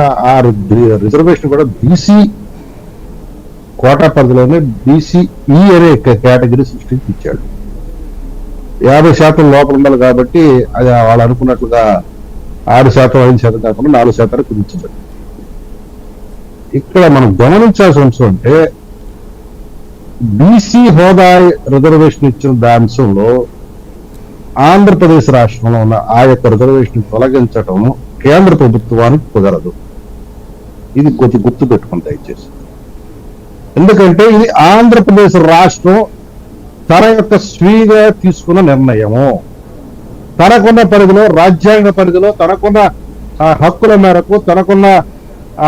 ఆ రిజర్వేషన్ కూడా BC quota పరిధిలోనే బీసీఈ అనే కేటగిరీ సృష్టించి ఇచ్చాడు. 50% లోపల ఉండాలి కాబట్టి అది వాళ్ళు అనుకున్నట్లుగా 6%, 5% కాకుండా 4% కుదించబడి. ఇక్కడ మనం గమనించాల్సిన అంశం అంటే బీసీ హోదా రిజర్వేషన్ ఇచ్చిన దాంశంలో ఆంధ్రప్రదేశ్ రాష్ట్రంలో ఉన్న ఆ యొక్క రిజర్వేషన్ తొలగించటం కేంద్ర ప్రభుత్వానికి కుదరదు. ఇది కొద్ది గుర్తు పెట్టుకుని దయచేసి. ఎందుకంటే ఇది ఆంధ్రప్రదేశ్ రాష్ట్రం తన యొక్క స్వీగా తీసుకున్న నిర్ణయము, తనకున్న పరిధిలో, రాజ్యాంగ పరిధిలో, తనకున్న హక్కుల మేరకు, తనకున్న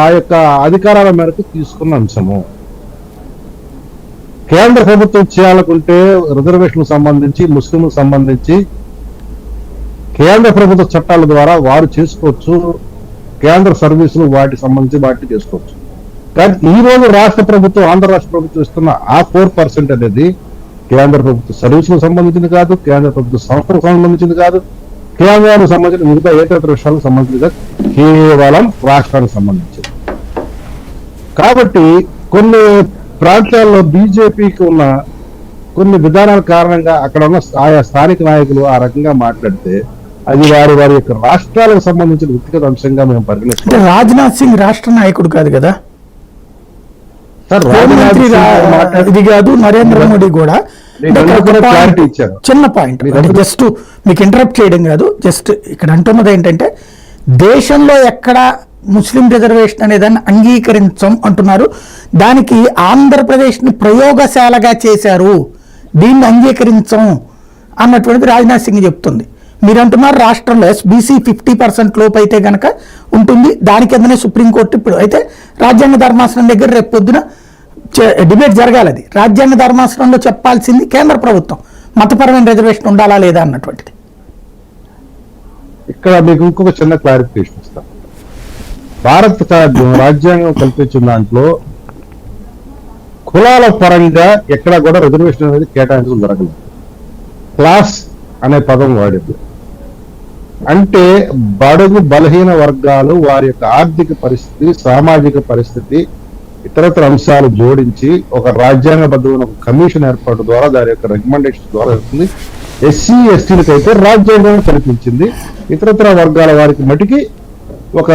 ఆ యొక్క అధికారాల మేరకు తీసుకున్న అంశము. కేంద్ర ప్రభుత్వం చేయాలనుకుంటే రిజర్వేషన్ సంబంధించి, ముస్లింలకు సంబంధించి కేంద్ర ప్రభుత్వ చట్టాల ద్వారా వారు చేసుకోవచ్చు. కేంద్ర సర్వీసులు వాటికి సంబంధించి వాటిని చేసుకోవచ్చు. కానీ ఈ రోజు రాష్ట్ర ప్రభుత్వం, ఆంధ్ర రాష్ట్ర ప్రభుత్వం ఇస్తున్న ఆ 4% అనేది కేంద్ర ప్రభుత్వ సర్వీసులకు సంబంధించింది కాదు, కేంద్ర ప్రభుత్వ సంస్థలకు సంబంధించింది కాదు, కేంద్రానికి సంబంధించిన మిగతా ఏతర విషయాలకు సంబంధించింది కాదు, కేవలం రాష్ట్రానికి సంబంధించింది. కాబట్టి కొన్ని ప్రాంతాల్లో బీజేపీకి ఉన్న కొన్ని విధానాల కారణంగా అక్కడ ఉన్న ఆయా స్థానిక నాయకులు ఆ రకంగా మాట్లాడితే అది వారి వారి యొక్క రాష్ట్రాలకు సంబంధించిన వ్యక్తిగత అంశంగా మేము పరిగణిస్తాం. రాజ్నాథ్ సింగ్ రాష్ట్ర నాయకుడు కాదు కదా సార్, ఇది కాదు. నరేంద్ర మోడీ కూడా క్లారిటీ ఇచ్చారు. చిన్న పాయింట్, జస్ట్ మీకు ఇంటరప్ట్ చేయడం కాదు, జస్ట్ ఇక్కడ అంటున్నది ఏంటంటే దేశంలో ఎక్కడ ముస్లిం రిజర్వేషన్ అనేదాన్ని అంగీకరించం అంటున్నారు. దానికి ఆంధ్రప్రదేశ్ని ప్రయోగశాలగా చేశారు, దీన్ని అంగీకరించం అన్నటువంటిది రాజ్నాథ్ సింగ్ చెప్తుంది. మీరు అంటున్నారు రాష్ట్రంలో బీసీ 50% లోపు అయితే కనుక ఉంటుంది, దాని కిందనే సుప్రీంకోర్టు ఇప్పుడు అయితే రాజ్యాంగ ధర్మాసనం దగ్గర రేపు పొద్దున డిబేట్ జరగాలి. అది రాజ్యాంగ ధర్మాసనంలో చెప్పాల్సింది కేంద్ర ప్రభుత్వం, మతపరమైన రిజర్వేషన్ ఉండాలా లేదా అన్నటువంటిది. ఇక్కడ మీకు ఇంకొక చిన్న క్లారిఫికేషన్ ఇస్తాం. భారత రాజ్యాంగం కల్పించిన దాంట్లో కులాల పరంగా ఎక్కడా కూడా రిజర్వేషన్ అనేది కేటాయించడం జరగలేదు. క్లాస్ అనే పదం వాడింది. అంటే బడుగు బలహీన వర్గాలు వారి యొక్క ఆర్థిక పరిస్థితి, సామాజిక పరిస్థితి, ఇతరత్ర అంశాలు జోడించి ఒక రాజ్యాంగబద్ధమైన ఒక కమిషన్ ఏర్పాటు ద్వారా దాని యొక్క రికమెండేషన్ ద్వారా జరుగుతుంది. ఎస్సీ ఎస్టీలకు అయితే రాజ్యాంగం కల్పించింది, ఇతరత్ర వర్గాల వారికి మటుకి ఒక